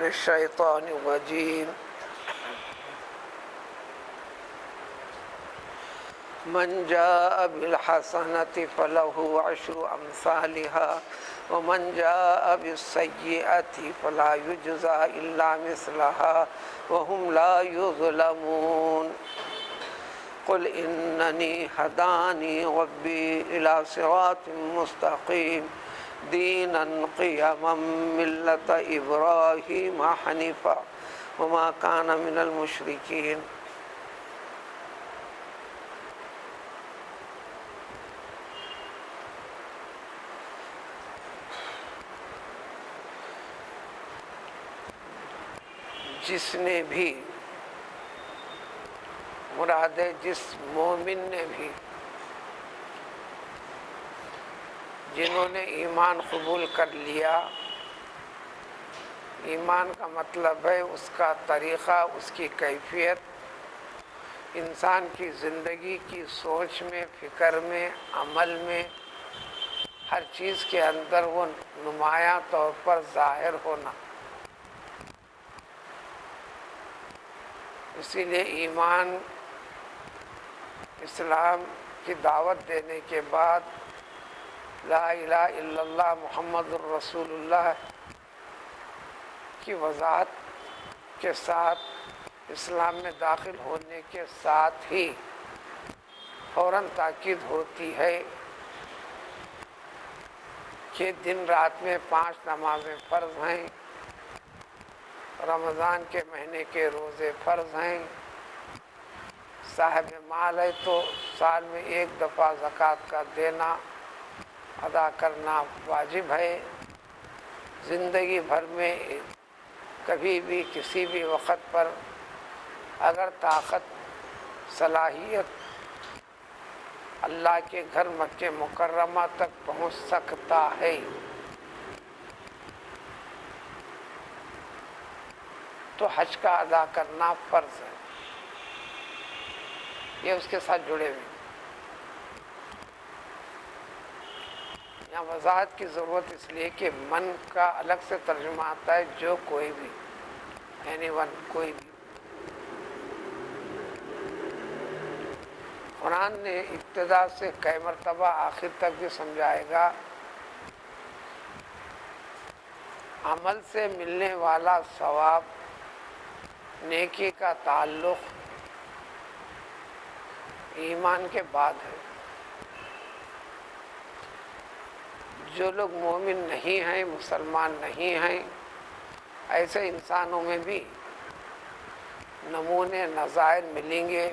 الشيطان الرجيم من جاء بالحسنة فله عشر أمثالها ومن جاء بالسيئة فلا يجزى إلا مثلها وهم لا يظلمون قل إنني هداني ربي إلى صراط مستقيم دينا قيما ملة إبراهيم حنيفا وما كان من المشركين جس نے بھی مراد ہے جس مومن نے بھی جنہوں نے ایمان قبول کر لیا. ایمان کا مطلب ہے اس کا طریقہ، اس کی کیفیت انسان کی زندگی کی سوچ میں، فکر میں، عمل میں، ہر چیز کے اندر وہ نمایاں طور پر ظاہر ہونا. اسی لیے ایمان اسلام کی دعوت دینے کے بعد لا الہ الا اللہ محمد الرسول اللہ کی وضاحت کے ساتھ اسلام میں داخل ہونے کے ساتھ ہی فوراً تاکید ہوتی ہے کہ دن رات میں 5 نمازیں فرض ہیں، رمضان کے مہینے کے روزے فرض ہیں، صاحب مال ہے تو سال میں 1 دفعہ زکوٰۃ کا دینا ادا کرنا واجب ہے. زندگی بھر میں کبھی بھی کسی بھی وقت پر اگر طاقت صلاحیت اللہ کے گھر مکہ مکرمہ تک پہنچ سکتا ہے تو حج کا ادا کرنا فرض ہے. یہ اس کے ساتھ جڑے ہوئے. یہاں وضاحت کی ضرورت اس لیے کہ من کا الگ سے ترجمہ آتا ہے جو کوئی بھی، اینی ون، کوئی بھی. قرآن نے ابتدا سے کئی مرتبہ آخر تک بھی سمجھائے گا عمل سے ملنے والا ثواب، نیکی کا تعلق ایمان کے بعد ہے. جو لوگ مومن نہیں ہیں، مسلمان نہیں ہیں، ایسے انسانوں میں بھی نمونے نظائر ملیں گے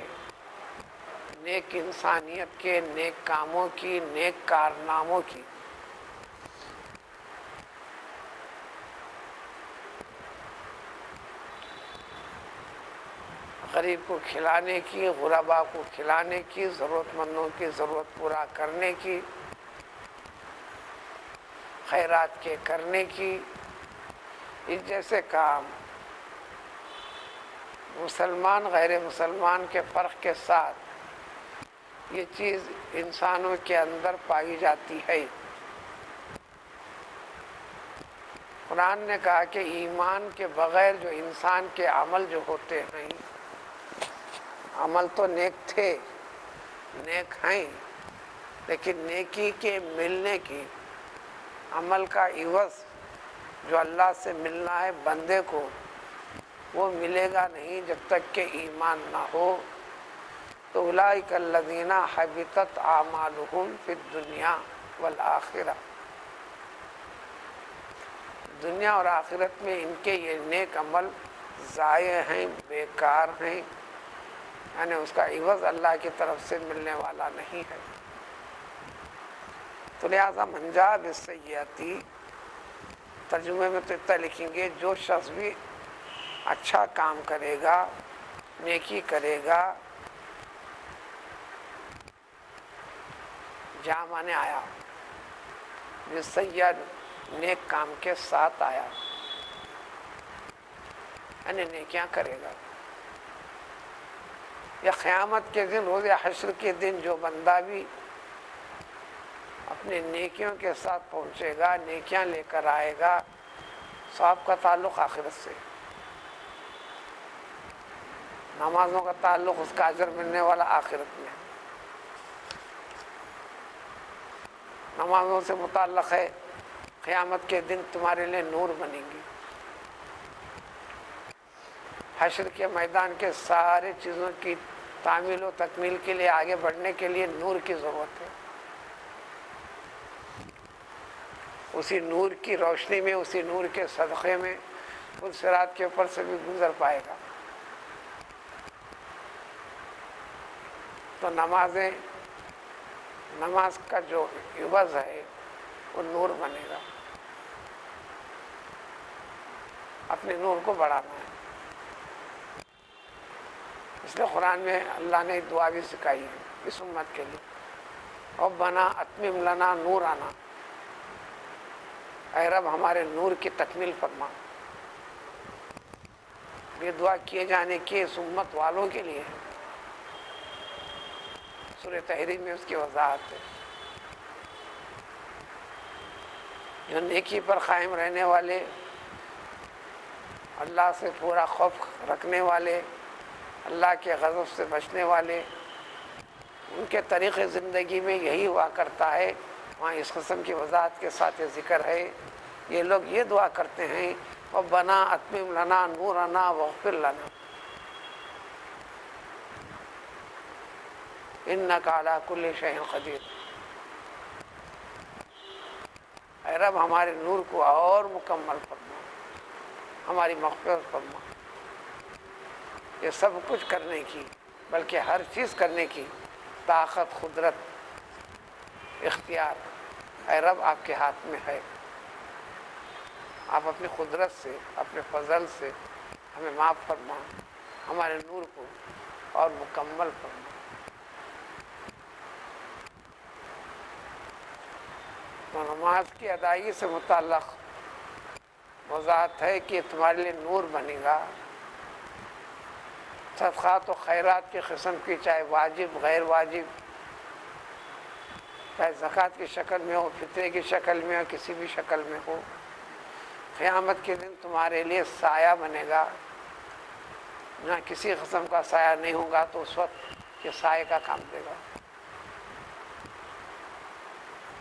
نیک انسانیت کے، نیک کاموں کی، نیک کارناموں کی. غریب کو کھلانے کی، غربا کو کھلانے کی، ضرورت مندوں کی ضرورت پورا کرنے کی، خیرات کے کرنے کی. اس جیسے کام مسلمان غیر مسلمان کے فرق کے ساتھ یہ چیز انسانوں کے اندر پائی جاتی ہے. قرآن نے کہا کہ ایمان کے بغیر جو انسان کے عمل جو ہوتے ہیں، عمل تو نیک تھے، نیک ہیں، لیکن نیکی کے ملنے کی، عمل کا عوض جو اللہ سے ملنا ہے بندے کو، وہ ملے گا نہیں جب تک کہ ایمان نہ ہو. تو اولئک الذین حبطت اعمالهم فی الدنیا والآخرہ، دنیا اور آخرت میں ان کے یہ نیک عمل ضائع ہیں، بیکار ہیں، یعنی اس کا عوض اللہ کی طرف سے ملنے والا نہیں ہے. تو لہٰذا من جاء بالسیئۃ، ترجمے میں تو اتنا لکھیں گے جو شخص بھی اچھا کام کرے گا، نیکی کرے گا، جا مانے آیا، بالسیئۃ نیک کام کے ساتھ آیا، یعنی نیکیاں کرے گا. یا قیامت کے دن، روز حشر کے دن جو بندہ بھی اپنے نیکیوں کے ساتھ پہنچے گا، نیکیاں لے کر آئے گا، ثواب کا تعلق آخرت سے، نمازوں کا تعلق اس کا اجر ملنے والا آخرت میں، نمازوں سے متعلق ہے قیامت کے دن تمہارے لیے نور بنیں گی، حشر کے میدان کے سارے چیزوں کی تعمیل و تکمیل کے لیے آگے بڑھنے کے لیے نور کی ضرورت ہے، اسی نور کی روشنی میں، اسی نور کے صدقے میں پل صراط کے اوپر سے بھی گزر پائے گا۔ تو نماز کا جو عوض ہے وہ نور بنے گا، اپنے نور کو بڑھانا ہے۔ اس لیے قرآن میں اللہ نے دعا بھی سکھائی ہے اس امت کے لیے، ربنا اتمم لنا نورنا، اے رب ہمارے نور کی تکمیل فرما۔ یہ دعا کیے جانے کی اس امت والوں کے لیے ہے، سورہ تحریم میں اس کی وضاحت ہے۔ جو نیکی پر قائم رہنے والے، اللہ سے پورا خوف رکھنے والے، اللہ کے غضب سے بچنے والے، ان کے طریقے زندگی میں یہی ہوا کرتا ہے، وہاں اس قسم کی وضاحت کے ساتھ یہ ذکر ہے۔ یہ لوگ یہ دعا کرتے ہیں ربنا اتمم لنا نورنا واغفر لنا انک علی کل شیء قدیر، اے رب ہمارے نور کو اور مکمل فرما، ہماری مغفرت فرما۔ یہ سب کچھ کرنے کی، بلکہ ہر چیز کرنے کی طاقت، قدرت، اختیار اے رب آپ کے ہاتھ میں ہے۔ آپ اپنی قدرت سے، اپنے فضل سے ہمیں معاف فرما، ہمارے نور کو اور مکمل فرما۔ تو نماز کی ادائیگی سے متعلق وضاحت ہے کہ تمہارے لیے نور بنے گا، صدقات و خیرات کی قسم کی، چاہے واجب غیر واجب، چاہے زکوٰۃ کی شکل میں ہو، فطرے کی شکل میں ہو، کسی بھی شکل میں ہو، قیامت کے دن تمہارے لیے سایہ بنے گا۔ نہ کسی قسم کا سایہ نہیں ہوگا تو اس وقت یہ سائے کا کام دے گا۔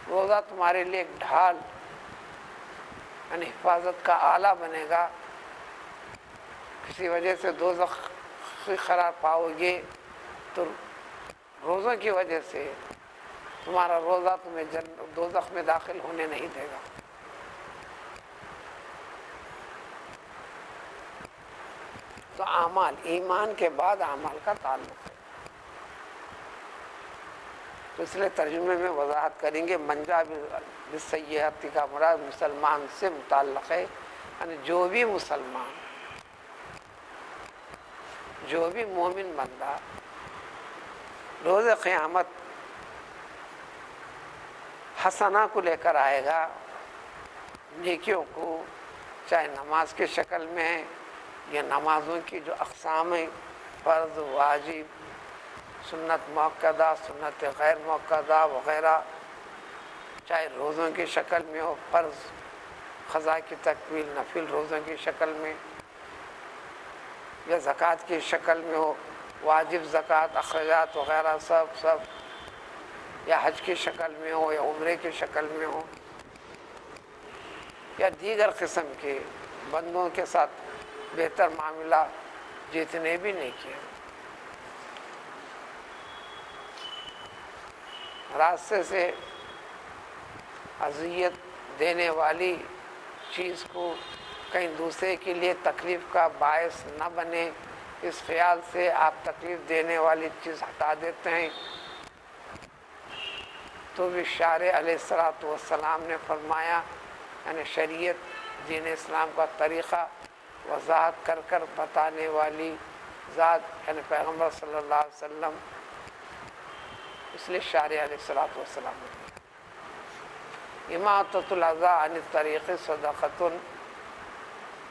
روزہ تمہارے لیے ایک ڈھال، یعنی حفاظت کا آلہ بنے گا۔ کسی وجہ سے دوزخ قرار پاؤ گے تو روزوں کی وجہ سے تمہارا روزہ تمہیں دوزخ میں داخل ہونے نہیں دے گا۔ تو اعمال، ایمان کے بعد اعمال کا تعلق ہے، تو اس لیے ترجمے میں وضاحت کریں گے۔ منجا بالسیئۃ کا مراد مسلمان سے متعلق ہے، یعنی جو بھی مسلمان، جو بھی مومن بندہ روز قیامت حسنہ کو لے کر آئے گا، نیکیوں کو، چاہے نماز کی شکل میں، یہ نمازوں کی جو اقسام ہیں، فرض، واجب، سنت مؤکدہ، سنت غیر مؤکدہ وغیرہ، چاہے روزوں کی شکل میں ہو، فرض، قضاء کی تکمیل، نفل روزوں کی شکل میں، یا زکوٰۃ کی شکل میں ہو، واجب زکوٰۃ، اخراجات وغیرہ سب، یا حج کی شکل میں ہو، یا عمرے کی شکل میں ہو، یا دیگر قسم کے بندوں کے ساتھ بہتر معاملہ جتنے بھی نہیں کیے، راستے سے اذیت دینے والی چیز کو کہیں دوسرے کے لیے تکلیف کا باعث نہ بنے، اس خیال سے آپ تکلیف دینے والی چیز ہٹا دیتے ہیں، تو بھی شارع علیہ السلام نے فرمایا، یعنی شریعت دین اسلام کا طریقہ وضاحت کر کر بتانے والی ذات، یعنی پیغمبر صلی اللہ علیہ وسلم، اس لیے شارع علیہ السلام نے اماطۃ الاذی عن الطریق صدقۃ،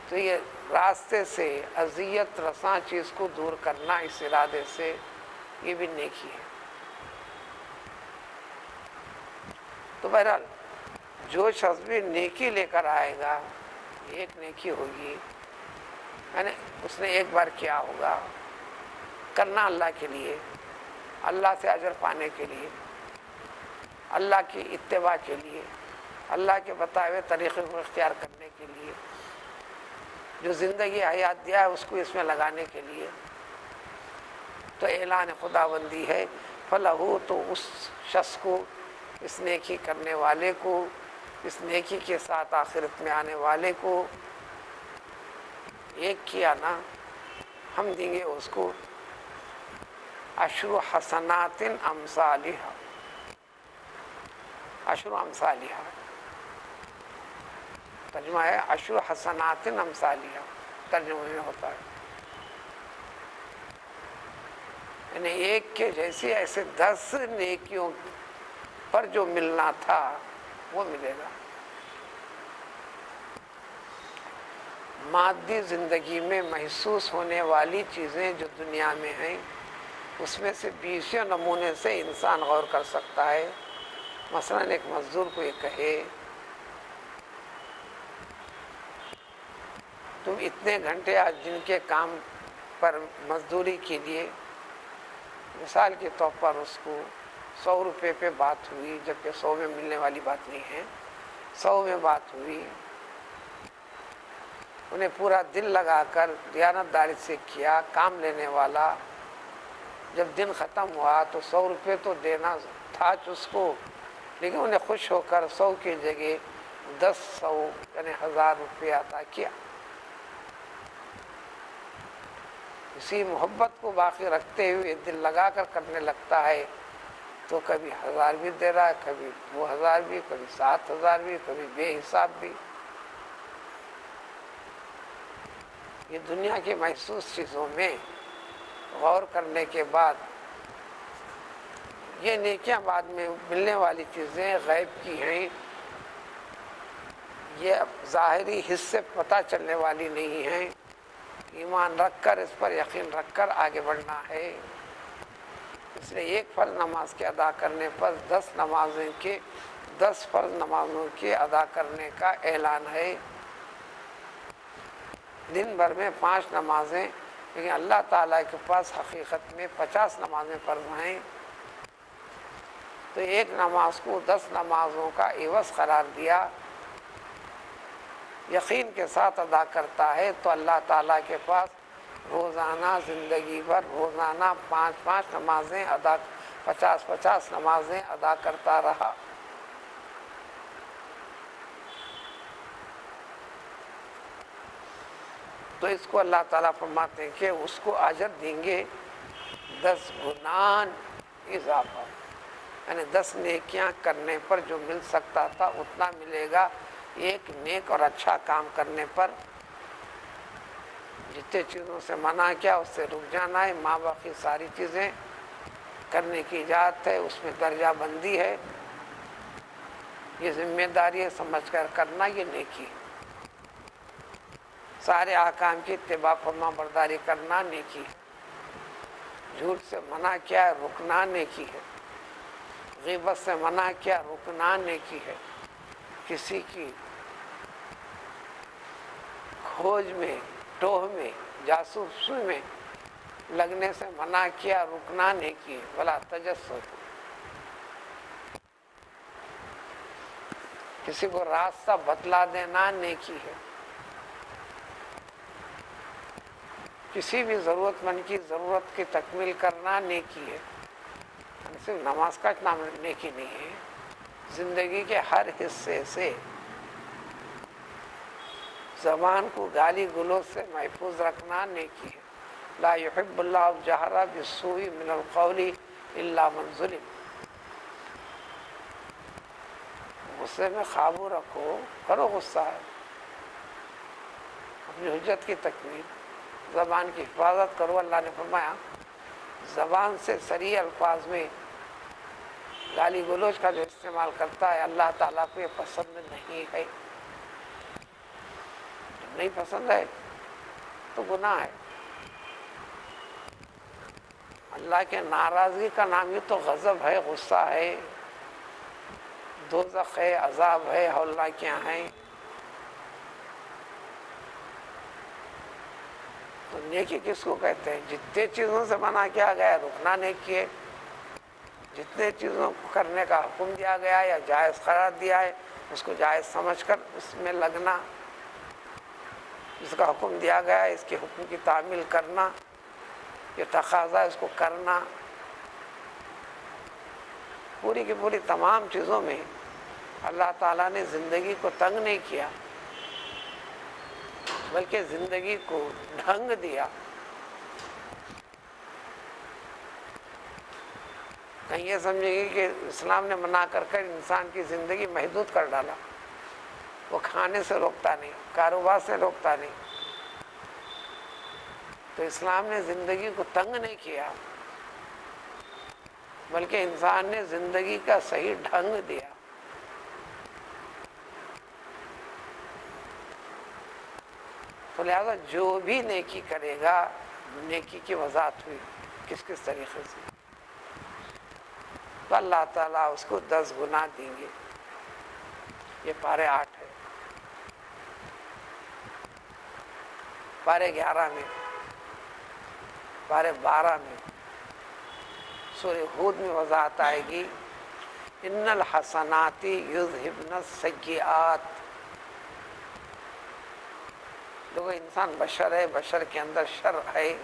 تو یہ راستے سے اذیت رساں چیز کو دور کرنا اس ارادے سے، یہ بھی نیکی ہے۔ تو بہرحال جو شخص بھی نیکی لے کر آئے گا ایک نیکی ہوگی، یعنی اس نے ایک بار کیا ہوگا، کرنا اللہ کے لیے، اللہ سے اجر پانے کے لیے، اللہ کی اتباع کے لیے، اللہ کے بتائے ہوئے طریقے کو اختیار کرنے کے لیے، جو زندگی حیات دیا ہے اس کو اس میں لگانے کے لیے، تو اعلان خداوندی ہے فلہو، تو اس شخص کو، اس نیکی کرنے والے کو، اس نیکی کے ساتھ آخرت میں آنے والے کو، ایک کیا نا، ہم دیں گے اس کو عشر حسنات امثالها، عشر امثالها، ترجمہ ہے عشر حسنات امثالها، ترجمہ میں ہوتا ہے یعنی ایک کے جیسے ایسے 10 نیکیوں پر جو ملنا تھا وہ ملے گا۔ مادی زندگی میں محسوس ہونے والی چیزیں جو دنیا میں ہیں، اس میں سے 20 نمونے سے انسان غور کر سکتا ہے۔ مثلا ایک مزدور کو یہ کہے تم اتنے گھنٹے آج جن کے کام پر مزدوری کیجیے، مثال کے طور پر اس کو 100 روپے پہ بات ہوئی، جبکہ 100 میں ملنے والی بات نہیں ہے، 100 میں بات ہوئی، انہیں پورا دل لگا کر دیانتداری سے کیا، کام لینے والا، جب دن ختم ہوا تو 100 روپے تو دینا تھا اس کو، لیکن انہیں خوش ہو کر 100 کی جگہ 10 یعنی 1000 روپے عطا کیا۔ اسی محبت کو باقی رکھتے ہوئے دل لگا کر کرنے لگتا ہے تو کبھی 1000 بھی دے رہا ہے، کبھی 2000 بھی، کبھی 7000 بھی، کبھی بے حساب بھی۔ یہ دنیا کی محسوس چیزوں میں غور کرنے کے بعد، یہ نیکیاں بعد میں ملنے والی چیزیں غیب کی ہیں، یہ ظاہری حصے پتہ چلنے والی نہیں ہیں، ایمان رکھ کر، اس پر یقین رکھ کر آگے بڑھنا ہے۔ اس لیے ایک فرض نماز کے ادا کرنے پر 10 فرض نمازوں کے ادا کرنے کا اعلان ہے۔ دن بھر میں 5 نمازیں، لیکن اللہ تعالیٰ کے پاس حقیقت میں 50 نمازیں فرض ہیں، تو ایک نماز کو 10 نمازوں کا عوض قرار دیا، یقین کے ساتھ ادا کرتا ہے تو اللہ تعالیٰ کے پاس روزانہ زندگی بھر روزانہ 5 نمازیں ادا، 50 نمازیں ادا کرتا رہا۔ تو اس کو اللہ تعالیٰ فرماتے ہیں کہ اس کو اجر دیں گے 10 گنا اضافہ، یعنی 10 نیکیاں کرنے پر جو مل سکتا تھا اتنا ملے گا، ایک نیک اور اچھا کام کرنے پر۔ جتنے چیزوں سے منع کیا اس سے رک جانا ہے، ماں باقی ساری چیزیں کرنے کی اجازت ہے، اس میں درجہ بندی ہے، یہ ذمہ داری ہے، سمجھ کر کرنا، یہ نیکی ہے۔ سارے احکام کی اتباع فرما برداری کرنا نیکی ہے، جھوٹ سے منع کیا ہے، رکنا نیکی ہے، غیبت سے منع کیا، رکنا نیکی ہے، کسی کی کھوج میں، ٹوہ میں، جاسوسی میں لگنے سے منع کیا، رکنا نیکی ہے، بلا تجسس، کسی کو راستہ بتلا دینا نیکی ہے، کسی بھی ضرورت مند کی ضرورت کی تکمیل کرنا نیکی ہے، صرف نماز کا نام نیکی نہیں ہے، زندگی کے ہر حصے سے زبان کو گالی گلوچ سے محفوظ رکھنا نیکی ہے۔ لا يحب اللہ الجہر بالسوء من القول الا من ظلم، غصے میں قابو رکھو، کرو غصہ ہے، اپنی حجت کی تکمیل، زبان کی حفاظت کرو۔ اللہ نے فرمایا زبان سے صریح الفاظ میں گالی گلوچ کا جو استعمال کرتا ہے اللہ تعالیٰ کو یہ پسند نہیں ہے، نہیں پسند ہے تو گناہ ہے۔ اللہ کے ناراضگی کا نام یہ تو غضب ہے، غصہ ہے، دوزخ ہے، عذاب ہے، اللہ کیا ہیں۔ تو نیکی کس کو کہتے ہیں؟ جتنے چیزوں سے منع کیا گیا رکنا نیکی ہے، جتنے چیزوں کو کرنے کا حکم دیا گیا یا جائز قرار دیا ہے اس کو جائز سمجھ کر اس میں لگنا، جس کا حکم دیا گیا ہے اس کے حکم کی تعمیل کرنا، یہ تقاضا ہے اس کو کرنا، پوری کی پوری تمام چیزوں میں اللہ تعالیٰ نے زندگی کو تنگ نہیں کیا بلکہ زندگی کو ڈھنگ دیا۔ کہیں یہ سمجھے گی کہ اسلام نے منع کر کر انسان کی زندگی محدود کر ڈالا، وہ کھانے سے روکتا نہیں، کاروبار سے روکتا نہیں، تو اسلام نے زندگی کو تنگ نہیں کیا بلکہ انسان نے زندگی کا صحیح ڈھنگ دیا۔ تو لہذا جو بھی نیکی کرے گا، نیکی کی وضاحت ہوئی کس کس طریقے سے، تو اللہ تعالیٰ اس کو 10 گنا دیں گے۔ یہ پارے 8 ہے۔ پارے 11 میں، پارے 12 میں، سورہ ہود میں وضاحت آئے گی، ان الحسنات یذہبن السیئات۔ دیکھو انسان بشر ہے، بشر کے اندر شر ہے،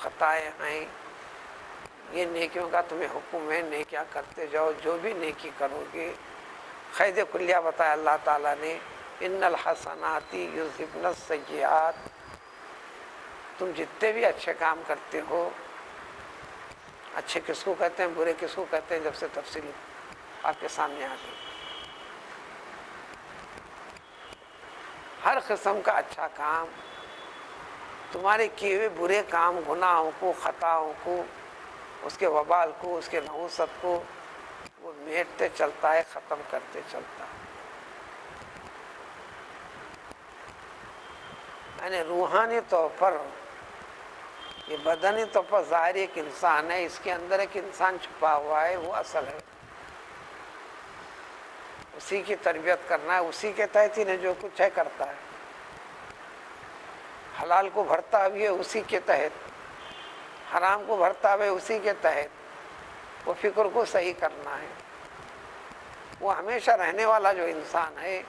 خطائیں ہیں، یہ نیکیوں کا تمہیں حکم ہے، نیکیاں کرتے جاؤ، جو بھی نیکی کرو گے۔ قید کلیہ بتایا اللہ تعالیٰ نے، ان الحسنات یذہبن السیئات، تم جتنے بھی اچھے کام کرتے ہو، اچھے کس کو کہتے ہیں برے کس کو کہتے ہیں جب سے تفصیل آپ کے سامنے آ گئی، ہر قسم کا اچھا کام تمہارے کیے ہوئے برے کام، گناہوں کو، خطاؤں کو، اس کے وبال کو، اس کے نحوست کو وہ میٹتے چلتا ہے، ختم کرتے چلتا ہے۔ یعنی روحانی طور پر یہ بدنی طور پر ظاہر ایک انسان ہے، اس کے اندر ایک انسان چھپا ہوا ہے، وہ اصل ہے، اسی کی تربیت کرنا ہے، اسی کے تحت ہی نے جو کچھ ہے کرتا ہے، حلال کو بھرتا بھی ہے اسی کے تحت، حرام کو بھرتا ہے اسی کے تحت، وہ فکر کو صحیح کرنا ہے۔ وہ ہمیشہ رہنے والا جو انسان ہے،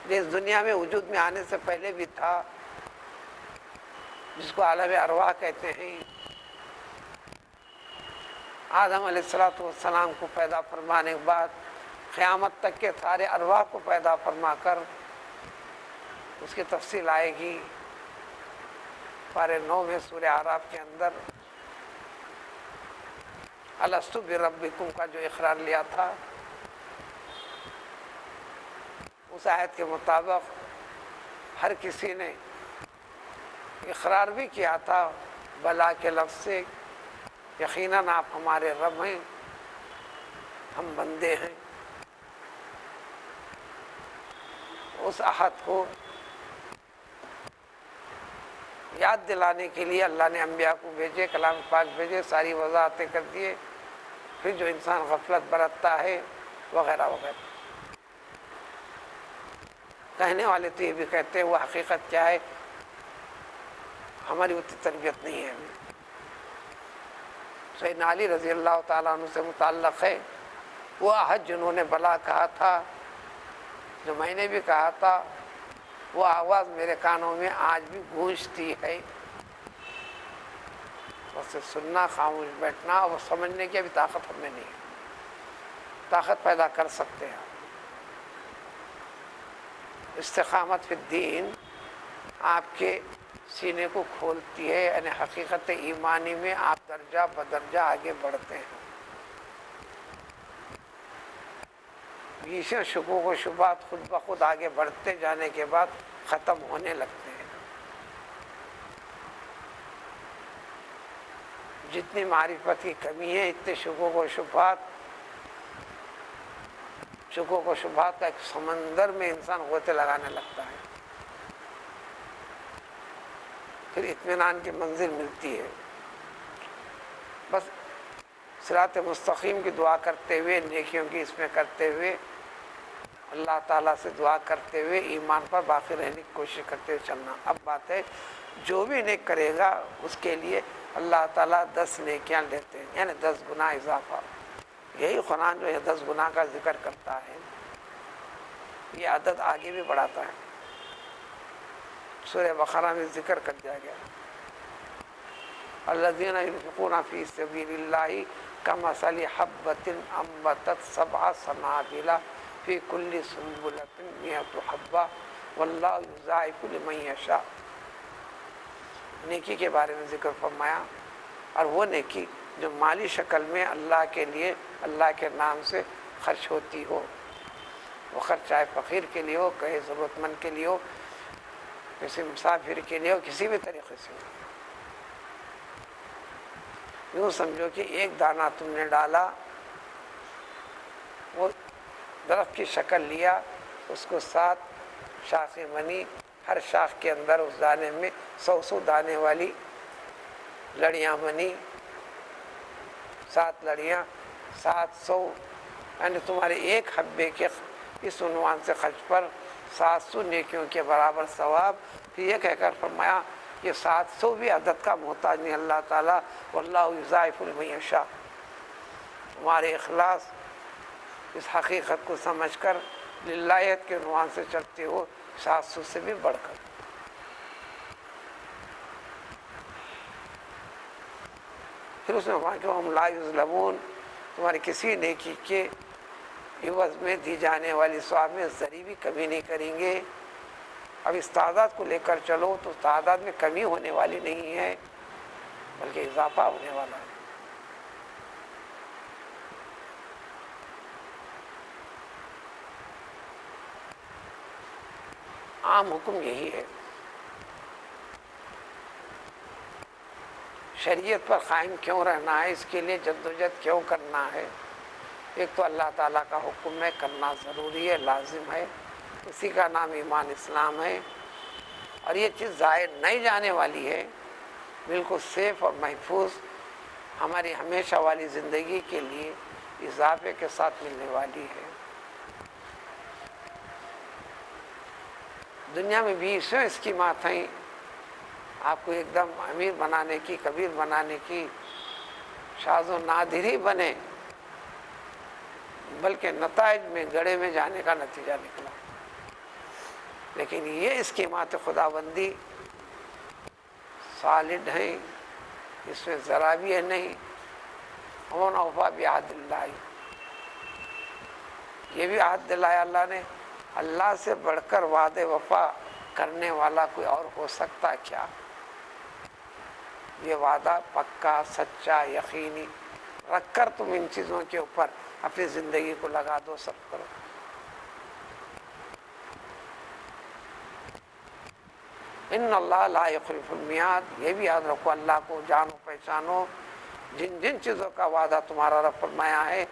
جس دنیا میں وجود میں آنے سے پہلے بھی تھا، جس کو عالم ارواح کہتے ہیں، آدم علیہ السلام کو پیدا فرمانے کے بعد قیامت تک کے سارے ارواح کو پیدا فرما کر اس کی تفصیل آئے گی۔ پارے 9 میں سورہ اعراف کے اندر الستو بربکم کا جو اقرار لیا تھا، اس آیت کے مطابق ہر کسی نے اقرار بھی کیا تھا بلا کے لفظ سے، یقیناً آپ ہمارے رب ہیں، ہم بندے ہیں۔ اس عہد کو یاد دلانے کے لیے اللہ نے انبیاء کو بھیجے، کلام پاک بھیجے، ساری وضاحتیں کر دیے، پھر جو انسان غفلت برتتا ہے وغیرہ وغیرہ۔ کہنے والے تو یہ بھی کہتے ہیں وہ حقیقت کیا ہے، ہماری اتنی تربیت نہیں ہے ابھی۔ سیدنا علی رضی اللہ تعالیٰ عنہ سے متعلق ہے، وہ عہد جنہوں نے بلا کہا تھا، جو میں نے بھی کہا تھا، وہ آواز میرے کانوں میں آج بھی گونجتی ہے، بس سننا، خاموش بیٹھنا اور سمجھنے کی ابھی طاقت ہمیں نہیں ہے، طاقت پیدا کر سکتے ہیں۔ استقامت فی الدین آپ کے سینے کو کھولتی ہے، یعنی حقیقت ایمانی میں آپ درجہ بدرجہ آگے بڑھتے ہیں۔ بیشتر شکوک و شبہات خود بخود آگے بڑھتے جانے کے بعد ختم ہونے لگتے ہیں۔ جتنی معرفت کی کمی ہے اتنے شکوک و شبہات کا ایک سمندر میں انسان غوطے لگانے لگتا ہے، پھر اطمینان کی منزل ملتی ہے۔ بس صراط مستقیم کی دعا کرتے ہوئے، نیکیوں کی اس میں کرتے ہوئے، اللہ تعالیٰ سے دعا کرتے ہوئے ایمان پر باقی رہنے کی کوشش کرتے ہوئے چلنا۔ اب بات ہے جو بھی نیک کرے گا اس کے لیے اللہ تعالیٰ 10 نیکیاں لیتے ہیں، یعنی 10 گنا اضافہ۔ یہی قرآن جو ہے 10 گنا کا ذکر کرتا ہے، یہ عدد آگے بھی بڑھاتا ہے۔ سورہ بقرہ میں ذکر کر دیا گیا، الذین ينفقون فی سبیل اللہ کمثل حبۃ انبتت 7 سنابل فی کل سنبلۃ 100 حبۃ واللہ یضاعف لمن یشاء۔ نیکی کے بارے میں ذکر فرمایا، اور وہ نیکی جو مالی شکل میں اللہ کے لیے، اللہ کے نام سے خرچ ہوتی ہو، وہ خرچ چاہے فقیر کے لیے ہو، کہیں ضرورت مند کے لیے ہو، کسی مسافر کے لیے ہو، کسی بھی طریقے سے ہو۔ یوں سمجھو کہ ایک دانہ تم نے ڈالا، وہ درخت کی شکل لیا، اس کو 7 شاخیں بنی، ہر شاخ کے اندر اس دانے میں 100 دانے والی لڑیاں بنی، 7 لڑیاں 700، یعنی تمہارے ایک حبے کے اس عنوان سے خرچ پر 700 نیکیوں کے برابر ثواب۔ پھر یہ کہہ کر فرمایا یہ 700 بھی عدد کا محتاج نہیں اللہ تعالیٰ، واللہ یضاعف لمن یشاء۔ تمہارے اخلاص اس حقیقت کو سمجھ کر للہیت کے عنوان سے چلتے ہو، 700 سے بھی بڑھ کر۔ پھر اس نے کہا کہ ہم لا یظلمون، تمہاری کسی نیکی کے عوض میں دی جانے والی ثواب میں ذری بھی کمی نہیں کریں گے۔ اب اس تعداد کو لے کر چلو تو تعداد میں کمی ہونے والی نہیں ہے، بلکہ اضافہ ہونے والا ہے۔ عام حکم یہی ہے، شریعت پر قائم کیوں رہنا ہے، اس کے لیے جدوجہد کیوں کرنا ہے؟ ایک تو اللہ تعالیٰ کا حکم ہے، کرنا ضروری ہے، لازم ہے، اسی کا نام ایمان اسلام ہے، اور یہ چیز ضائع نہیں جانے والی ہے، بالکل سیف اور محفوظ ہماری ہمیشہ والی زندگی کے لیے اضافے کے ساتھ ملنے والی ہے۔ دنیا میں 20 اسکیمات ہیں آپ کو ایک دم امیر بنانے کی، کبیر بنانے کی، شاذ و نادر ہی بنے، بلکہ نتائج میں گڑھے میں جانے کا نتیجہ نکلا۔ لیکن یہ اسکیمات خداوندی سالڈ ہیں، اس میں ذرا بھی ہے نہیں۔ ومن اوفی بعہد اللہ، یہ بھی عہد دلایا اللہ نے، اللہ سے بڑھ کر وعدے وفا کرنے والا کوئی اور ہو سکتا کیا؟ یہ وعدہ پکا، سچا، یقینی رکھ کر تم ان چیزوں کے اوپر اپنی زندگی کو لگا دو، سب کرو۔ ان اللہ لا یخلف المیعاد، یہ بھی یاد رکھو، اللہ کو جانو پہچانو، جن جن چیزوں کا وعدہ تمہارا رب فرمایا ہے،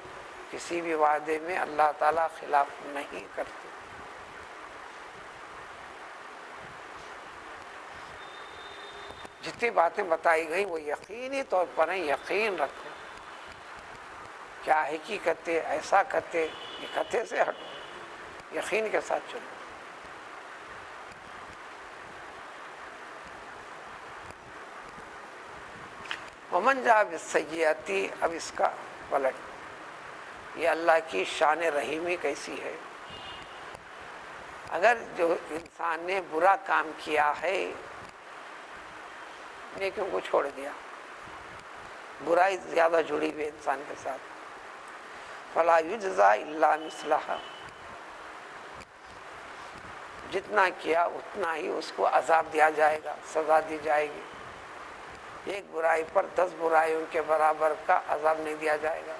کسی بھی وعدے میں اللہ تعالیٰ خلاف نہیں کرتے۔ جتنی باتیں بتائی گئیں وہ یقینی طور پر ہیں، یقین رکھو، کیا حقیقت ہے، ایسا کہتے، یہ کہتے سے ہٹو، یقین کے ساتھ چلو۔ ومن جاء بالسیئۃ، اب اس کا پلٹ، یہ اللہ کی شان رحیمی کیسی ہے۔ اگر جو انسان نے برا کام کیا ہے، نیکیوں کو چھوڑ دیا، برائی زیادہ جڑی ہوئی انسان کے ساتھ، فلا یجزا الا مثلھا، جتنا کیا اتنا ہی اس کو عذاب دیا جائے گا، سزا دی جائے گی۔ ایک برائی پر 10 برائیوں کے برابر کا عذاب نہیں دیا جائے گا۔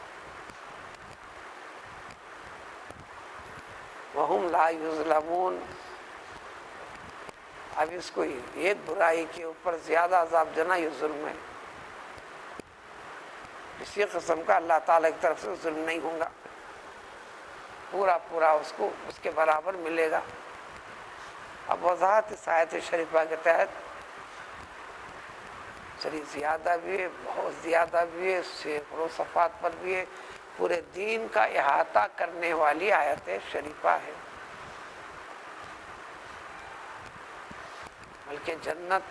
وہم لا یظلمون، اب اس کو ایک برائی کے اوپر زیادہ عذاب دینا یہ ظلم ہے۔ اسی قسم کا اللہ تعالیٰ کی طرف سے ظلم نہیں ہوگا، پورا پورا اس کو اس کے برابر ملے گا۔ اب وضاحت اس آیت شریفہ کے تحت چلی زیادہ بھی ہے، بہت زیادہ بھی ہے، سینکڑوں صفحات پر بھی ہے، پورے دین کا احاطہ کرنے والی آیت شریفہ ہے۔ بلکہ جنت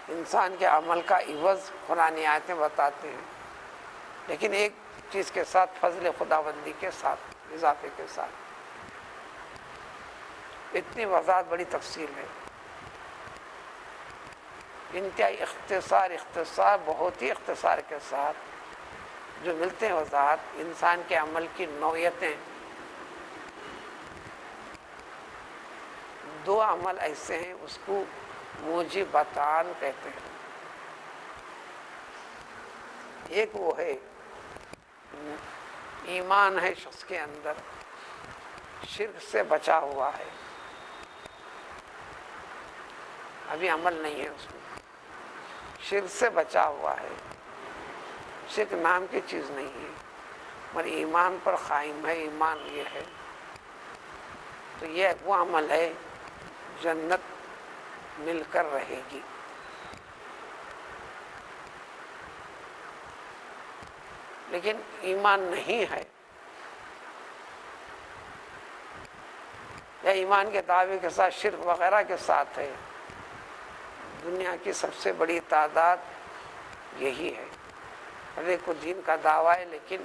انسان کے عمل کا عوض قرآن آیتیں بتاتے ہیں، لیکن ایک چیز کے ساتھ، فضل خداوندی کے ساتھ، اضافے کے ساتھ. اتنی وضاحت، بڑی تفصیل ہے. انتہائی اختصار بہت ہی اختصار کے ساتھ جو ملتے ہیں وضاحت. انسان کے عمل کی نوعیتیں. 2 عمل ایسے ہیں اس کو موجبتان کہتے ہیں. ایک وہ ہے ایمان ہے شخص کے اندر، شرک سے بچا ہوا ہے، ابھی عمل نہیں ہے اس میں، شرک سے بچا ہوا ہے، شرک نام کی چیز نہیں ہے، مگر ایمان پر قائم ہے، ایمان یہ ہے، تو یہ وہ عمل ہے جنت مل کر رہے گی. لیکن ایمان نہیں ہے یا ایمان کے دعوے کے ساتھ شرک وغیرہ کے ساتھ ہے، دنیا کی سب سے بڑی تعداد یہی ہے. ہر ایک کو دین کا دعویٰ ہے لیکن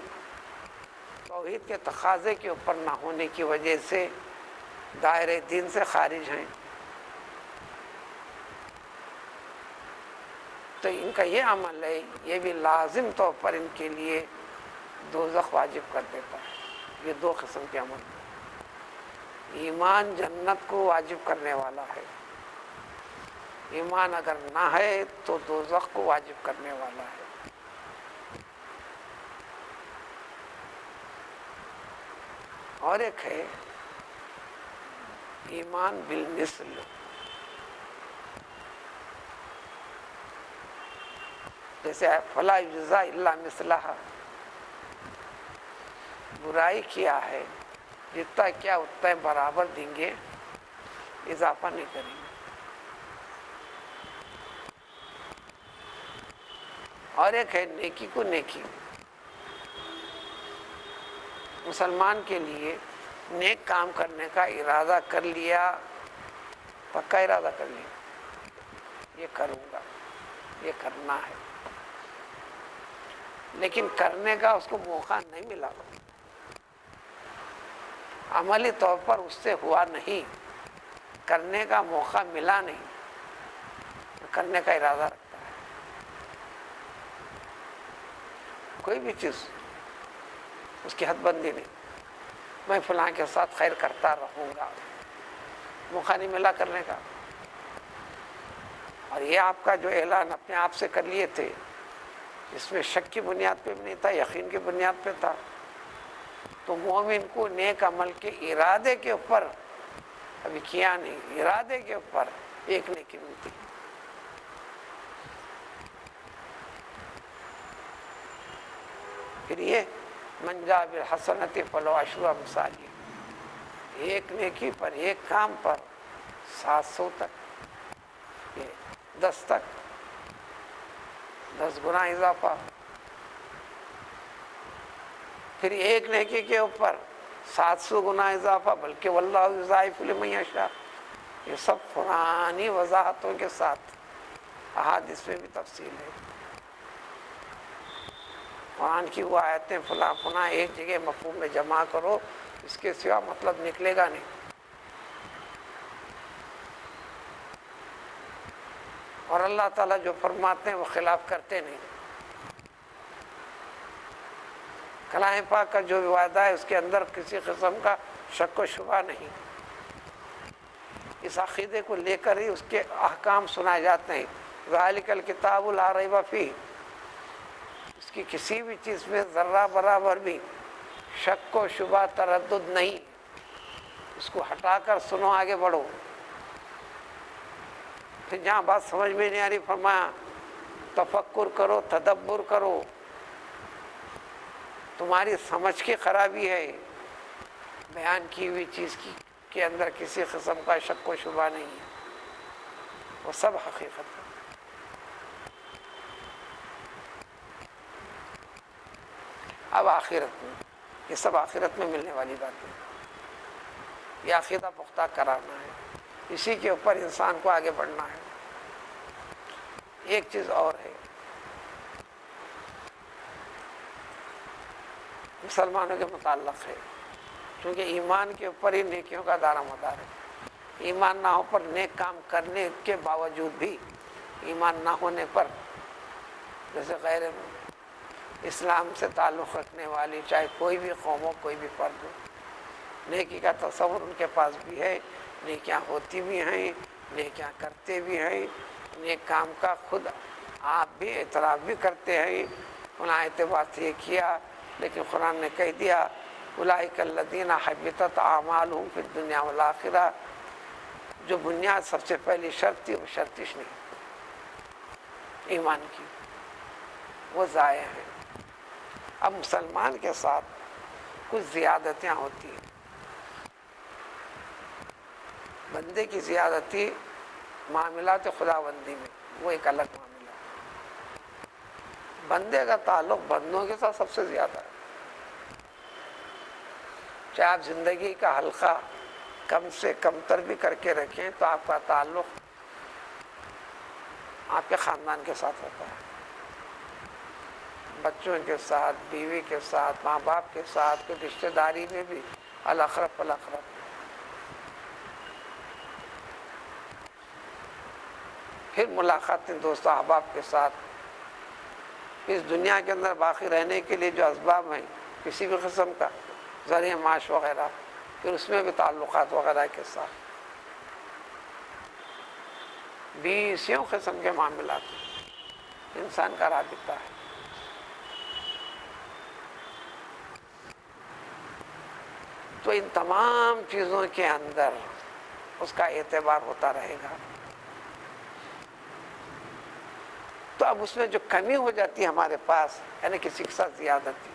توحید کے تقاضے کے اوپر نہ ہونے کی وجہ سے دائرے دین سے خارج ہیں. تو ان کا یہ عمل ہے، یہ بھی لازم طور پر ان کے لیے دوزخ واجب کر دیتا ہے. یہ 2 قسم کے عمل ہیں. ایمان جنت کو واجب کرنے والا ہے، ایمان اگر نہ ہے تو دوزخ کو واجب کرنے والا ہے. اور ایک ہے ایمان بالمثل. جیسے فلا یجزا الا مثلہا، برائی کیا ہے جتنا کیا اتنا برابر دیں گے، اضافہ نہیں کریں گے. اور ایک ہے نیکی کو نیکی. مسلمان کے لیے نیک کام کرنے کا ارادہ کر لیا، پکا ارادہ کر لیا، یہ کروں گا، یہ کرنا ہے، لیکن کرنے کا اس کو موقع نہیں ملا، عملی طور پر اس سے ہوا نہیں، کرنے کا موقع ملا نہیں، کرنے کا ارادہ رکھتا ہے. کوئی بھی چیز اس کی حد بندی نہیں، میں فلاں کے ساتھ خیر کرتا رہوں گا، موقع نہیں ملا کرنے کا. اور یہ آپ کا جو اعلان اپنے آپ سے کر لیے تھے، اس میں شک کی بنیاد پہ بھی نہیں تھا، یقین کی بنیاد پہ تھا. تو مومن کو نیک عمل کے ارادے کے اوپر، ابھی کیا نہیں، ارادے کے اوپر ایک نیکی ملتی. پھر یہ من جاء بالحسنۃ فلہ عشر امثالہ، ایک نیکی پر، ایک کام پر 700 تک، یہ 10 تک، 10 گنا اضافہ. پھر ایک نیکی کے اوپر 700 گنا اضافہ، بلکہ واللہ یضاعف لمن یشاء. یہ سب قرآنی وضاحتوں کے ساتھ، احادیث میں بھی تفصیل ہے. قرآن کی وہ آیتیں فلاں فلاں ایک جگہ مفہوم میں جمع کرو، اس کے سوا مطلب نکلے گا نہیں. اور اللہ تعالیٰ جو فرماتے ہیں وہ خلاف کرتے نہیں. کلام پاک کا جو وعدہ ہے اس کے اندر کسی قسم کا شک و شبہ نہیں. اس عقیدے کو لے کر ہی اس کے احکام سنائے جاتے ہیں. ذالک الکتاب لا ریب فیہ، اس کی کسی بھی چیز میں ذرہ برابر بھی شک و شبہ تردد نہیں. اس کو ہٹا کر سنو، آگے بڑھو. پھر جہاں بات سمجھ میں نہیں آ رہی فرمایا تفکر کرو، تدبر کرو. تمہاری سمجھ کی خرابی ہے، بیان کی ہوئی چیز کے اندر کسی قسم کا شک و شبہ نہیں ہے، وہ سب حقیقت ہے. اب آخرت میں، یہ سب آخرت میں ملنے والی باتیں، یہ عقیدہ پختہ کرانا ہے، اسی کے اوپر انسان کو آگے بڑھنا ہے. ایک چیز اور ہے، مسلمانوں کے متعلق ہے، کیونکہ ایمان کے اوپر ہی نیکیوں کا دار و مدار ہے۔ ایمان نہ ہو پر نیک کام کرنے کے باوجود بھی، ایمان نہ ہونے پر، جیسے غیر اسلام سے تعلق رکھنے والی چاہے کوئی بھی قوم ہو، کوئی بھی فرد ہو، نیکی کا تصور ان کے پاس بھی ہے، نیکیاں ہوتی بھی ہیں، نیکیاں کرتے بھی ہیں، نیک کام کا خود آپ بھی اعتراف بھی کرتے ہیں، فلاں اعتبار سے یہ کیا، لیکن قرآن نے کہہ دیا اولئک الذین حبطت اعمالہم فی الدنیا والآخرہ، جو بنیاد سب سے پہلی شرط تھی وہ شرط نہیں ایمان کی، وہ ضائع ہیں۔ اب مسلمان کے ساتھ کچھ زیادتیاں ہوتی ہیں، بندے کی زیادتی معاملات خداوندی میں، وہ ایک الگ معاملہ ہے۔ بندے کا تعلق بندوں کے ساتھ سب سے زیادہ ہے، چاہے آپ زندگی کا حلقہ کم سے کم تر بھی کر کے رکھیں تو آپ کا تعلق آپ کے خاندان کے ساتھ ہوتا ہے، بچوں کے ساتھ، بیوی کے ساتھ، ماں باپ کے ساتھ، کوئی رشتہ داری میں بھی الاقرب فالاقرب۔ پھر ملاقاتیں دوست احباب کے ساتھ، اس دنیا کے اندر باقی رہنے کے لیے جو اسباب ہیں کسی بھی قسم کا، ذریعہ معاش وغیرہ، پھر اس میں بھی تعلقات وغیرہ کے ساتھ، بیسیوں قسم کے معاملات انسان کا رابطہ ہے۔ تو ان تمام چیزوں کے اندر اس کا اعتبار ہوتا رہے گا۔ تو اب اس میں جو کمی ہو جاتی ہے ہمارے پاس، یعنی کسی کے ساتھ زیادتی،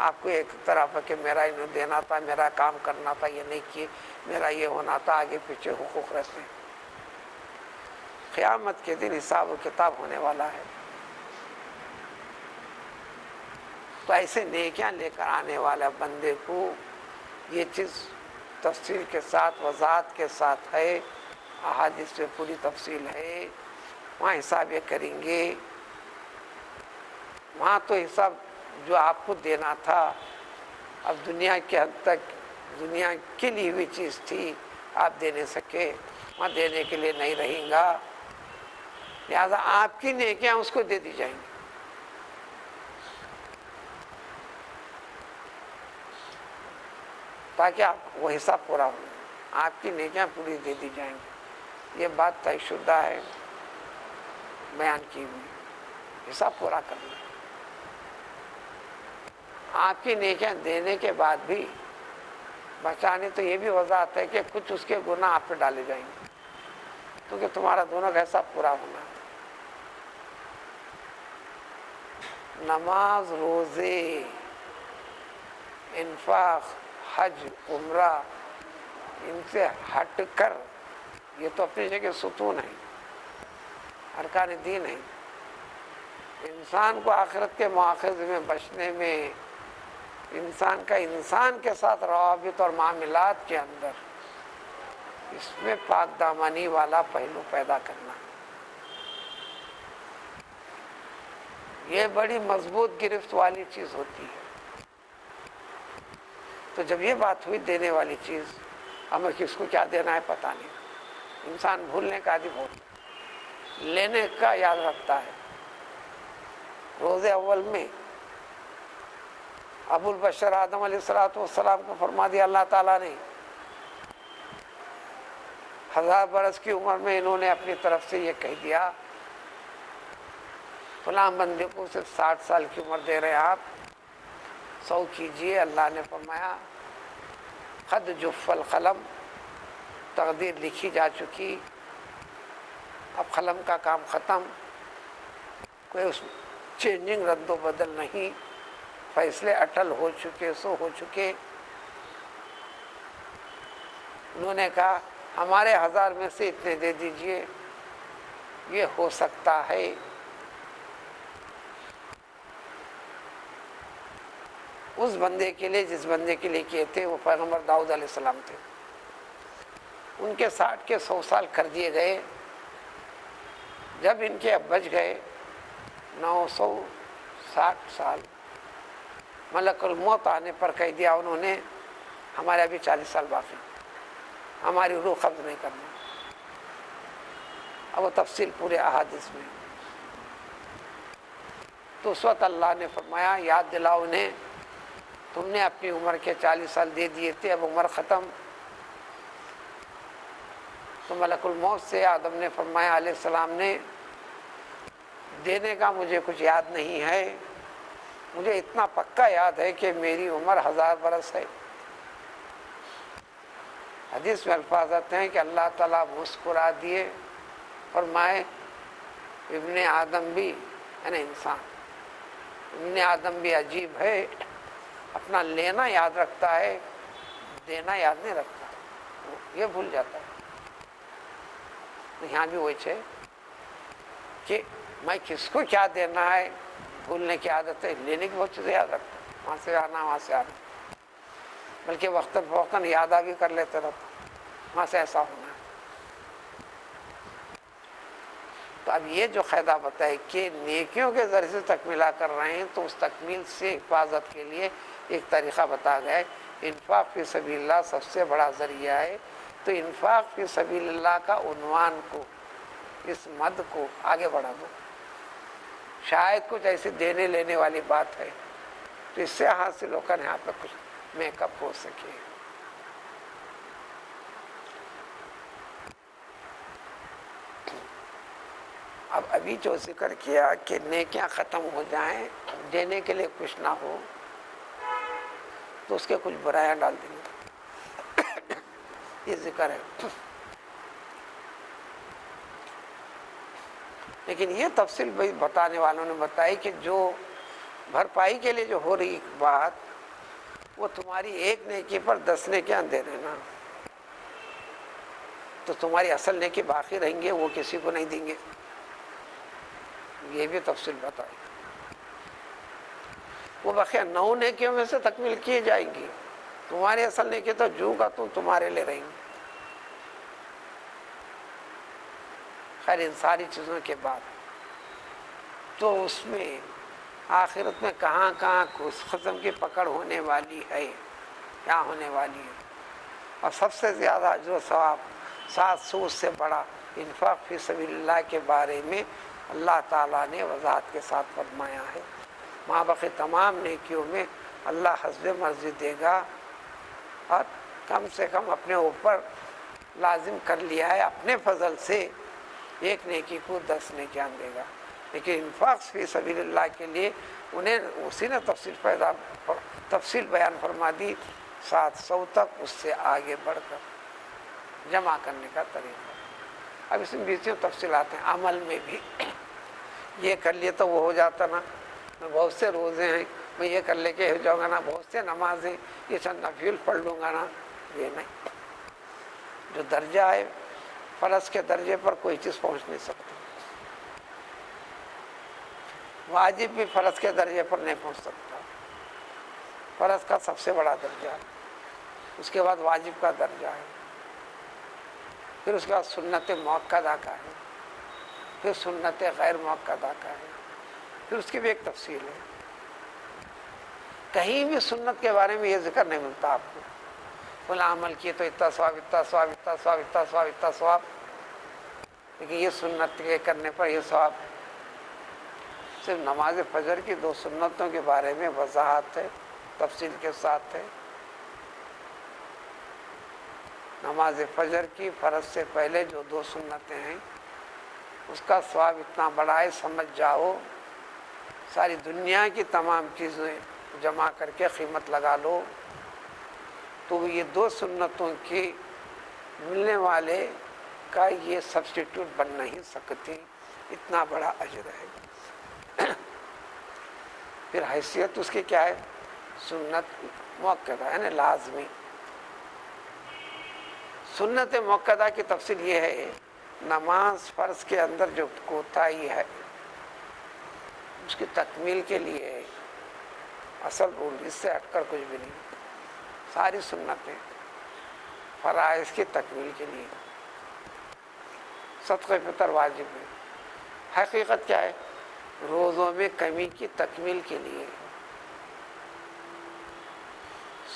آپ کو ایک طرف ہے کہ میرا انہیں دینا تھا، میرا کام کرنا تھا، یہ نہیں کیے، میرا یہ ہونا تھا، آگے پیچھے حقوق رہتے ہیں۔ قیامت کے دن حساب و کتاب ہونے والا ہے، تو ایسے نیکیاں لے کر آنے والا بندے کو یہ چیز تفصیل کے ساتھ، وضاحت کے ساتھ ہے، احادیث میں پوری تفصیل ہے، وہاں حساب یہ کریں گے۔ وہاں تو حساب جو آپ کو دینا تھا، اب دنیا کے حد تک دنیا کی لی ہوئی چیز تھی، آپ دے نہیں سکے، وہاں دینے کے لیے نہیں رہیں گا، لہذا آپ کی نیکیاں اس کو دے دی جائیں گی۔ تاکہ آپ وہ حساب پورا ہو، آپ کی نیکیاں پوری دے دی جائیں گی۔ یہ بات طے شدہ ہے، بیان کی ہوئی، حساب پورا کرنا۔ آپ کی نیکیاں دینے کے بعد بھی بچانے، تو یہ بھی وضاحت ہے کہ کچھ اس کے گناہ آپ پہ ڈالے جائیں گے، کیونکہ تمہارا دونوں کا حساب پورا ہونا ہے۔ نماز، روزے، انفاق، حج، عمرہ، ان سے ہٹ کر یہ تو اپنی جگہ ستون ہیں، ارکان دین ہیں، انسان کو آخرت کے مواخذ میں بچنے میں، انسان کا انسان کے ساتھ روابط اور معاملات کے اندر اس میں پاک دامنی والا پہلو پیدا کرنا، یہ بڑی مضبوط گرفت والی چیز ہوتی ہے۔ تو جب یہ بات ہوئی دینے والی چیز، ہمیں کس کو کیا دینا ہے پتہ نہیں، انسان بھولنے کا عادی ہوتا ہے، لینے کا یاد رکھتا ہے۔ روز اول میں ابو البشر آدم علیہ السلام کو فرما دیا اللہ تعالیٰ نے، 1000 برس کی عمر میں انہوں نے اپنی طرف سے یہ کہہ دیا، فلاں بندے کو صرف 60 سال کی عمر دے رہے ہیں آپ، 100 کیجئے۔ اللہ نے فرمایا قد جف القلم، تقدیر لکھی جا چکی، اب قلم کا کام ختم، کوئی اس چینجنگ رد و بدل نہیں، فیصلے اٹل ہو چکے، سو ہو چکے۔ انہوں نے کہا ہمارے 1000 میں سے اتنے دے دیجئے، یہ ہو سکتا ہے۔ اس بندے کے لیے جس بندے کے لیے کیے تھے وہ پیغمبر داؤد علیہ السلام تھے، ان کے 60 کے 100 سال کر دیے گئے، جب ان کے اب بچ گئے 960 سال، ملک الموت آنے پر کہہ دیا انہوں نے ہمارے ابھی 40 سال باقی، ہماری روح قبض نہیں کرنا۔ اب وہ تفصیل پورے احادیث میں۔ تو اس وقت اللہ نے فرمایا یاد دلاؤ انہیں، تم نے اپنی عمر کے 40 سال دے دیے تھے، اب عمر ختم۔ تو ملک الموت سے آدم نے فرمایا علیہ السلام نے، دینے کا مجھے کچھ یاد نہیں ہے، مجھے اتنا پکا یاد ہے کہ میری عمر 1000 برس ہے۔ حدیث میں الفاظ آتے ہیں کہ اللہ تعالیٰ مسکرا دیے، فرمائے ابن آدم بھی، یعنی انسان، ابن آدم بھی عجیب ہے، اپنا لینا یاد رکھتا ہے، دینا یاد نہیں رکھتا، یہ بھول جاتا ہے۔ یہاں بھی وہی ہے کہ میں کس کو کیا دینا ہے، بھولنے کی عادت ہے، لینے کی بہت چیزیں یاد رکھتا ہے، وہاں سے آنا وہاں سے آنا، بلکہ وقتاً فوقتاً یادہ بھی کر لیتے رہتا، وہاں سے ایسا ہونا ہے۔ تو اب یہ جو قاعدہ بتائے کہ نیکیوں کے ذریعے سے تکمیلہ کر رہے ہیں، تو اس تکمیل سے حفاظت کے لیے ایک طریقہ بتا گیا ہے۔ انفاق فی سبیل اللہ سب سے بڑا ذریعہ ہے، تو انفاق فی سبیل اللہ کا عنوان کو، اس مد کو آگے بڑھا دو۔ شاید کچھ ایسی دینے لینے والی بات ہے تو اس سے حاصل ہو کر یہاں پہ کچھ میک اپ ہو سکے۔ اب ابھی جو ذکر کیا کہ نیکیاں ختم ہو جائیں، دینے کے لیے کچھ نہ ہو، تو اس کے کچھ برائیاں ڈال دیں گے، یہ ذکر ہے۔ لیکن یہ تفصیل بتانے والوں نے بتائی کہ جو بھرپائی کے لیے جو ہو رہی بات، وہ تمہاری ایک نیکی پر 10 نیکیاں دے دینا، تو تمہاری اصل نیکی باقی رہیں گے، وہ کسی کو نہیں دیں گے، یہ بھی تفصیل بتائی۔ وہ بقیہ 9 نیکیوں میں سے تکمیل کی جائیں گی، تمہاری اصل نیکی تو جو کا تمہارے لے رہیں گے۔ خیر ان ساری چیزوں کے بعد تو اس میں آخرت میں کہاں کہاں اس قسم کی پکڑ ہونے والی ہے، کیا ہونے والی ہے، اور سب سے زیادہ جو ثواب 700 سے بڑا انفاق فی سبیل اللہ کے بارے میں اللہ تعالیٰ نے وضاحت کے ساتھ فرمایا ہے۔ ماں باقی تمام نیکیوں میں اللہ حسب مرضی دے گا، اور کم سے کم اپنے اوپر لازم کر لیا ہے اپنے فضل سے، ایک نیکی کو 10 نیکیاں دے گا۔ لیکن انفاق فی سبیل اللہ کے لیے انہیں اسی نے تفصیل بیان فرما دی 700 تک، اس سے آگے بڑھ کر جمع کرنے کا طریقہ۔ اب اس میں بیچ تفصیلات ہیں۔ عمل میں بھی یہ کر لیے تو وہ ہو جاتا نا، میں بہت سے روزے ہیں، میں یہ کر لے کے ہو جاؤں گا نا، بہت سے نمازیں، یہ چند نفل پڑھ لوں گا نا، یہ نہیں۔ جو درجہ ہے فرض کے درجے پر کوئی چیز پہنچ نہیں سکتی، واجب بھی فرض کے درجے پر نہیں پہنچ سکتا، فرض کا سب سے بڑا درجہ ہے، اس کے بعد واجب کا درجہ ہے، پھر اس کے بعد سنت مؤکدہ کا ہے، پھر سنت غیر مؤکدہ کا ہے، پھر اس کی بھی ایک تفصیل ہے۔ کہیں بھی سنت کے بارے میں یہ ذکر نہیں ملتا آپ کو، فلاں عمل کیے تو اتنا ثواب، اتنا ثواب، اتنا ثواب، اتنا ثواب، اتنا ثواب، لیکن یہ سنت کے کرنے پر یہ ثواب۔ صرف نماز فجر کی 2 سنتوں کے بارے میں وضاحت ہے، تفصیل کے ساتھ ہے۔ نماز فجر کی فرض سے پہلے جو 2 سنتیں ہیں، اس کا ثواب اتنا بڑا ہے، سمجھ جاؤ ساری دنیا کی تمام چیزیں جمع کر کے قیمت لگا لو تو یہ 2 سنتوں کی ملنے والے کا یہ سبسٹیٹیوٹ بن نہیں سکتی، اتنا بڑا اجر ہے۔ پھر حیثیت اس کی کیا ہے؟ سنت مؤکدہ، یعنی لازمی۔ سنت مؤکدہ کی تفصیل یہ ہے، نماز فرض کے اندر جو کوتاہی ہے اس کی تکمیل کے لیے اصل رول، اس سے ہٹ کر کچھ بھی نہیں، ساری سنتیں فرائض کی تکمیل کے لیے۔ صدقہ فطر واجب ہے، حقیقت کیا ہے؟ روزوں میں کمی کی تکمیل کے لیے۔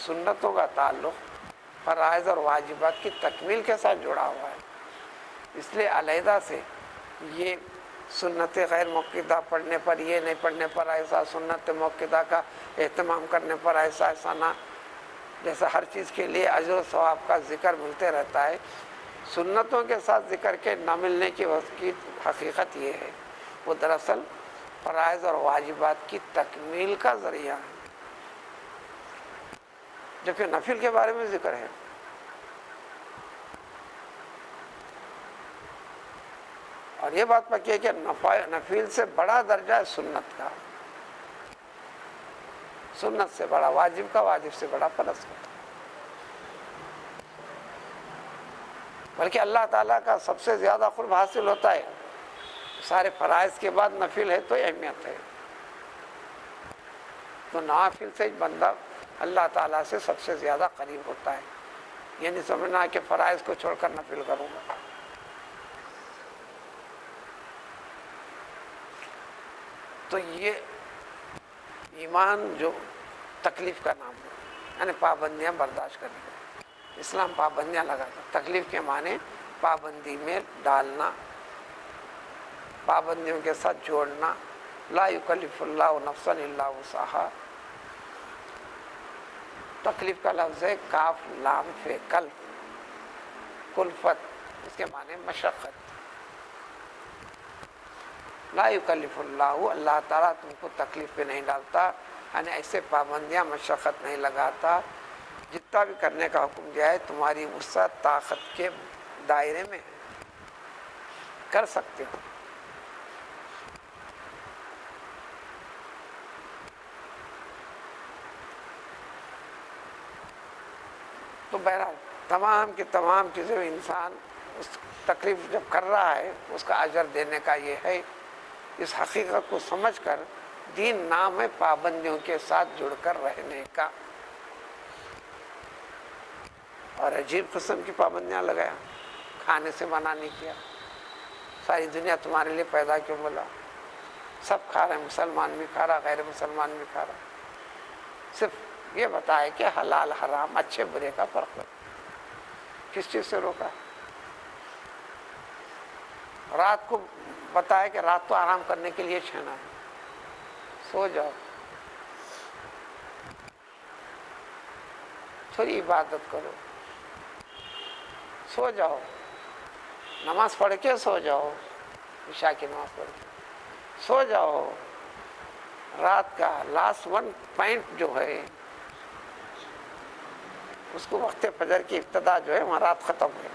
سنتوں کا تعلق فرائض اور واجبات کی تکمیل کے ساتھ جڑا ہوا ہے، اس لیے علیحدہ سے یہ سنت غیر موقدہ پڑھنے پر، یہ نہیں پڑھنے پر ایسا، سنت موقدہ کا اہتمام کرنے پر ایسا ایسا نہ، جیسا ہر چیز کے لیے اجر و ثواب کا ذکر ملتے رہتا ہے، سنتوں کے ساتھ ذکر کے نہ ملنے کی حقیقت یہ ہے، وہ دراصل فرائض اور واجبات کی تکمیل کا ذریعہ ہے، جبکہ نفل کے بارے میں ذکر ہے۔ اور یہ بات پکی ہے کہ نفل سے بڑا درجہ ہے سنت کا، سنت سے بڑا واجب کا، واجب سے بڑا فرض کا، بلکہ اللہ تعالیٰ کا سب سے زیادہ قرب حاصل ہوتا ہے سارے فرائض کے بعد نفل ہے تو اہمیت ہے، تو نوافل سے بندہ اللہ تعالیٰ سے سب سے زیادہ قریب ہوتا ہے، یہ نہیں سمجھنا کہ فرائض کو چھوڑ کر نفل کروں گا۔ تو یہ ایمان جو تکلیف کا نام ہے، یعنی پابندیاں برداشت کرنے کا، اسلام پابندیاں لگاتا، تکلیف کے معنی پابندی میں ڈالنا، پابندیوں کے ساتھ جوڑنا، لا یکلف اللہ نفسا الا وسعہا، تکلیف کا لفظ ہے کاف لام فے کلف، کلفت اس کے معنی مشقت، لا یکلف اللہ، اللہ تعالیٰ تم کو تکلیف پہ نہیں ڈالتا، یعنی ایسے پابندیاں مشقت نہیں لگاتا، جتنا بھی کرنے کا حکم دیا ہے تمہاری وسعت طاقت کے دائرے میں ہے، کر سکتے ہو۔ تو بہرحال تمام کی تمام چیزیں انسان اس تکلیف جب کر رہا ہے اس کا اجر دینے کا یہ ہے، اس حقیقت کو سمجھ کر دین نام ہے پابندیوں کے ساتھ جڑ کر رہنے کا، اور عجیب قسم کی پابندیاں لگایا، کھانے سے منع نہیں کیا، ساری دنیا تمہارے لیے پیدا کیوں بولا، سب کھا رہے ہیں، مسلمان بھی کھا رہا، غیر مسلمان بھی کھا رہا، صرف یہ بتایا کہ حلال حرام اچھے برے کا فرق ہے، کس چیز سے روکا؟ رات کو بتایا کہ رات تو آرام کرنے کے لیے چھینا ہے، سو جاؤ، تھوڑی عبادت کرو، سو جاؤ، نماز پڑھ کے سو جاؤ، عشاء کی نماز پڑھ کے سو جاؤ، رات کا لاسٹ 1 جو ہے اس کو وقت فجر کی ابتدا جو ہے وہاں رات ختم ہے،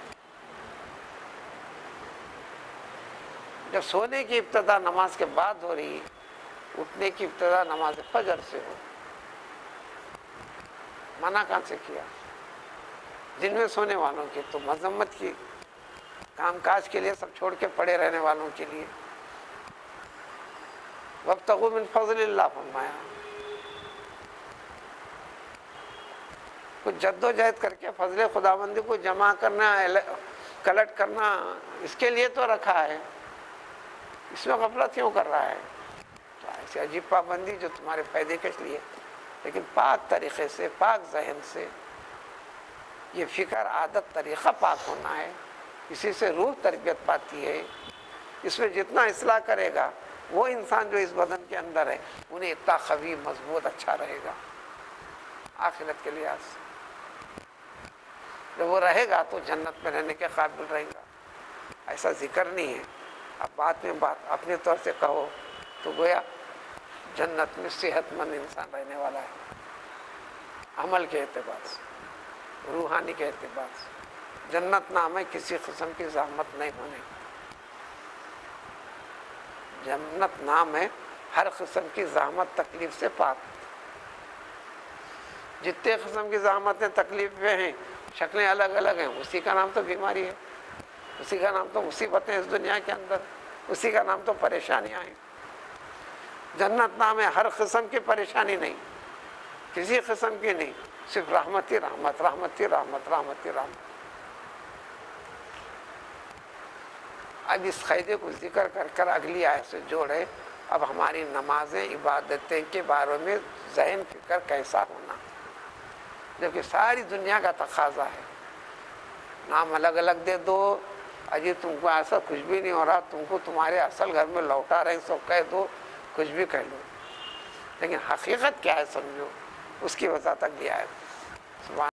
جب سونے کی ابتدا نماز کے بعد ہو رہی، اٹھنے کی ابتدا نماز فجر سے ہو، منع کہاں سے کیا؟ دن میں سونے والوں کی تو مذمت کی، کام کاج کے لیے سب چھوڑ کے پڑے رہنے والوں کے لیے وابتغوا من فضل اللہ فرمایا، کچھ جد و جہد کر کے فضل خداوندی کو جمع کرنا، کلٹ کرنا، اس کے لیے تو رکھا ہے، اس میں غفلت کیوں کر رہا ہے؟ تو ایسی عجیب پابندی جو تمہارے فائدے کے لیے، لیکن پاک طریقے سے، پاک ذہن سے، یہ فکر عادت طریقہ پاک ہونا ہے، اسی سے روح تربیت پاتی ہے، اس میں جتنا اصلاح کرے گا وہ انسان جو اس بدن کے اندر ہے انہیں اتنا قوی مضبوط اچھا رہے گا آخرت کے لحاظ سے، جب وہ رہے گا تو جنت میں رہنے کے قابل رہے گا۔ ایسا ذکر نہیں ہے، اب بات میں بات اپنے طور سے کہو تو گویا جنت میں صحت مند انسان رہنے والا ہے، عمل کے اعتبار سے، روحانی کے اعتبار سے، جنت نام ہے کسی قسم کی زحمت نہیں ہونے، جنت نام ہے ہر قسم کی زحمت تکلیف سے پاک، جتنے قسم کی زحمتیں تکلیفیں ہیں، شکلیں الگ الگ ہیں، اسی کا نام تو بیماری ہے، اسی کا نام تو مصیبتیں اس دنیا کے اندر، اسی کا نام تو پریشانیاں ہیں۔ جنت نام ہے ہر قسم کی پریشانی نہیں، کسی قسم کی نہیں، صرف رحمت ہی رحمت، رحمت ہی رحمت، رحمت ہی رحمت۔ اب اس قاعدے کو ذکر کر کر اگلی آیت سے جوڑے، اب ہماری نمازیں عبادتیں کے بارے میں ذہن فکر کیسا ہونا، جبکہ ساری دنیا کا تقاضا ہے۔ نام الگ الگ دے دو، اجی تم کو ایسا کچھ بھی نہیں ہو رہا، تم کو تمہارے اصل گھر میں لوٹا رہے سب کہہ دو، کچھ بھی کہہ لو، لیکن حقیقت کیا ہے سمجھو، اس کی وضاحت اگلی آیت۔ سبحان